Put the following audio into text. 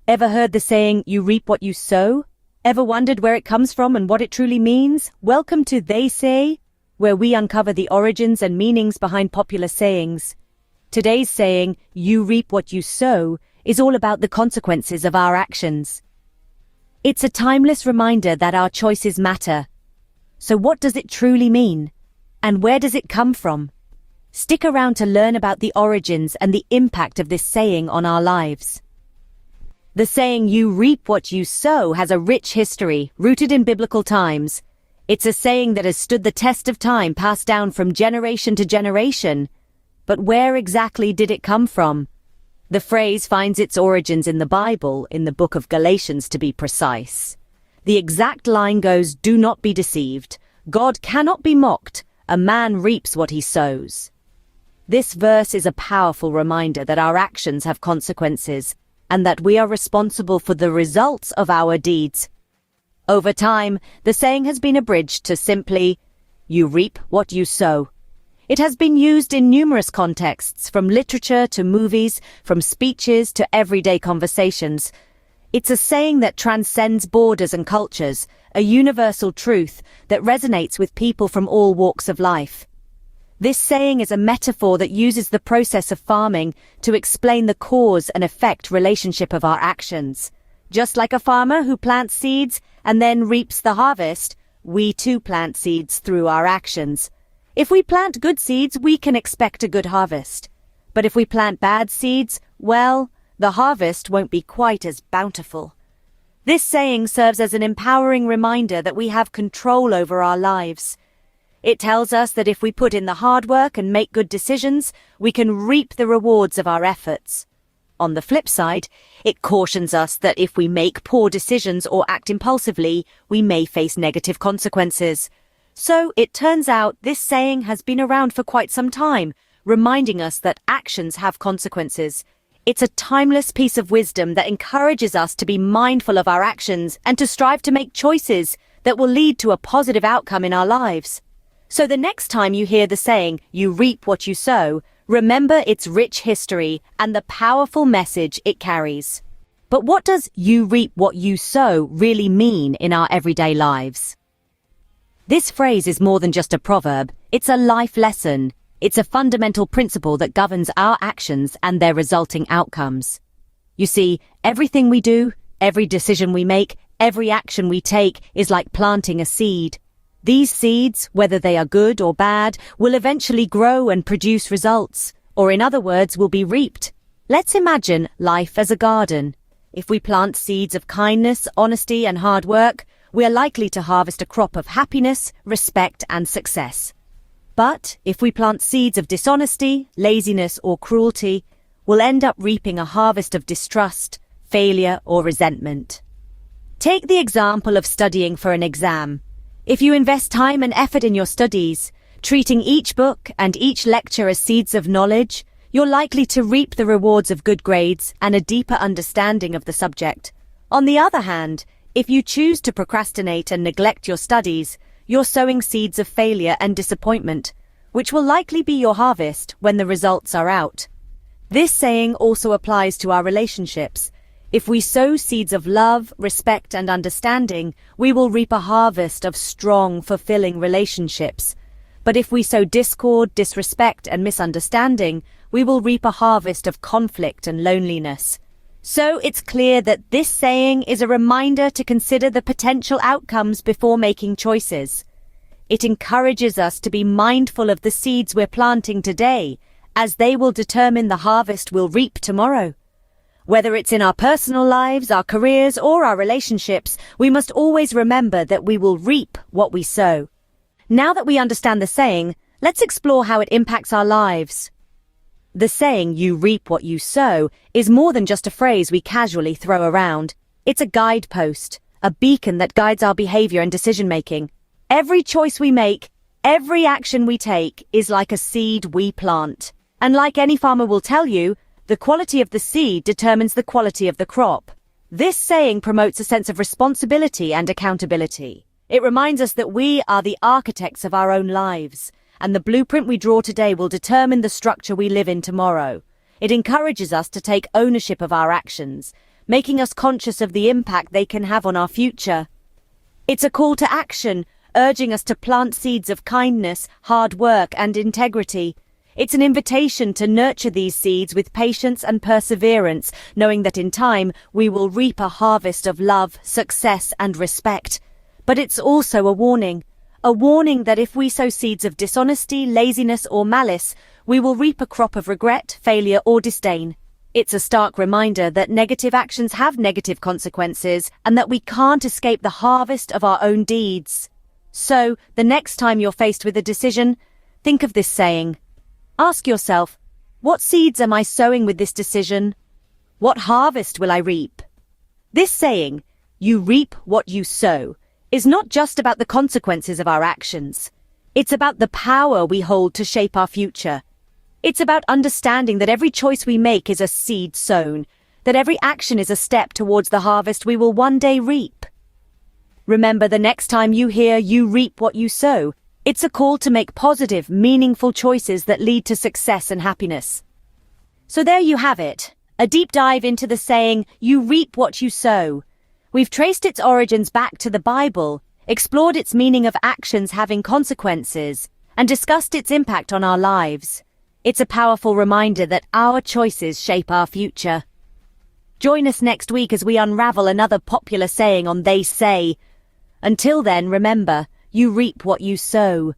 Ever heard the saying, you reap what you sow? Ever wondered where it comes from and what it truly means? Welcome to They Say, where we uncover the origins and meanings behind popular sayings. Today's saying, you reap what you sow, is all about the consequences of our actions. It's a timeless reminder that our choices matter. So what does it truly mean? And where does it come from? Stick around to learn about the origins and the impact of this saying on our lives. The saying, you reap what you sow, has a rich history, rooted in biblical times. It's a saying that has stood the test of time, passed down from generation to generation. But where exactly did it come from? The phrase finds its origins in the Bible, in the book of Galatians to be precise. The exact line goes, do not be deceived. God cannot be mocked. A man reaps what he sows. This verse is a powerful reminder that our actions have consequences, and that we are responsible for the results of our deeds. Over time, the saying has been abridged to simply, you reap what you sow. It has been used in numerous contexts, from literature to movies, from speeches to everyday conversations. It's a saying that transcends borders and cultures, a universal truth that resonates with people from all walks of life. This saying is a metaphor that uses the process of farming to explain the cause and effect relationship of our actions. Just like a farmer who plants seeds and then reaps the harvest, we too plant seeds through our actions. If we plant good seeds, we can expect a good harvest. But if we plant bad seeds, well, the harvest won't be quite as bountiful. This saying serves as an empowering reminder that we have control over our lives. It tells us that if we put in the hard work and make good decisions, we can reap the rewards of our efforts. On the flip side, it cautions us that if we make poor decisions or act impulsively, we may face negative consequences. So it turns out this saying has been around for quite some time, reminding us that actions have consequences. It's a timeless piece of wisdom that encourages us to be mindful of our actions and to strive to make choices that will lead to a positive outcome in our lives. So the next time you hear the saying, you reap what you sow, remember its rich history and the powerful message it carries. But what does you reap what you sow really mean in our everyday lives? This phrase is more than just a proverb, it's a life lesson. It's a fundamental principle that governs our actions and their resulting outcomes. You see, everything we do, every decision we make, every action we take is like planting a seed. These seeds, whether they are good or bad, will eventually grow and produce results, or in other words, will be reaped. Let's imagine life as a garden. If we plant seeds of kindness, honesty, and hard work, we are likely to harvest a crop of happiness, respect, and success. But if we plant seeds of dishonesty, laziness, or cruelty, we'll end up reaping a harvest of distrust, failure, or resentment. Take the example of studying for an exam. If you invest time and effort in your studies, treating each book and each lecture as seeds of knowledge, you're likely to reap the rewards of good grades and a deeper understanding of the subject. On the other hand, if you choose to procrastinate and neglect your studies, you're sowing seeds of failure and disappointment, which will likely be your harvest when the results are out. This saying also applies to our relationships. If we sow seeds of love, respect, and understanding, we will reap a harvest of strong, fulfilling relationships. But if we sow discord, disrespect, and misunderstanding, we will reap a harvest of conflict and loneliness. So it's clear that this saying is a reminder to consider the potential outcomes before making choices. It encourages us to be mindful of the seeds we're planting today, as they will determine the harvest we'll reap tomorrow. Whether it's in our personal lives, our careers, or our relationships, we must always remember that we will reap what we sow. Now that we understand the saying, let's explore how it impacts our lives. The saying, you reap what you sow, is more than just a phrase we casually throw around. It's a guidepost, a beacon that guides our behavior and decision-making. Every choice we make, every action we take, is like a seed we plant. And like any farmer will tell you, the quality of the seed determines the quality of the crop. This saying promotes a sense of responsibility and accountability. It reminds us that we are the architects of our own lives, and the blueprint we draw today will determine the structure we live in tomorrow. It encourages us to take ownership of our actions, making us conscious of the impact they can have on our future. It's a call to action, urging us to plant seeds of kindness, hard work, and integrity. It's an invitation to nurture these seeds with patience and perseverance, knowing that in time we will reap a harvest of love, success, and respect. But it's also a warning that if we sow seeds of dishonesty, laziness, or malice, we will reap a crop of regret, failure, or disdain. It's a stark reminder that negative actions have negative consequences and that we can't escape the harvest of our own deeds. So, the next time you're faced with a decision, think of this saying. Ask yourself, what seeds am I sowing with this decision? What harvest will I reap? This saying, you reap what you sow, is not just about the consequences of our actions. It's about the power we hold to shape our future. It's about understanding that every choice we make is a seed sown, that every action is a step towards the harvest we will one day reap. Remember, the next time you hear you reap what you sow, it's a call to make positive, meaningful choices that lead to success and happiness. So there you have it, a deep dive into the saying, you reap what you sow. We've traced its origins back to the Bible, explored its meaning of actions having consequences, and discussed its impact on our lives. It's a powerful reminder that our choices shape our future. Join us next week as we unravel another popular saying on They Say. Until then, remember, you reap what you sow.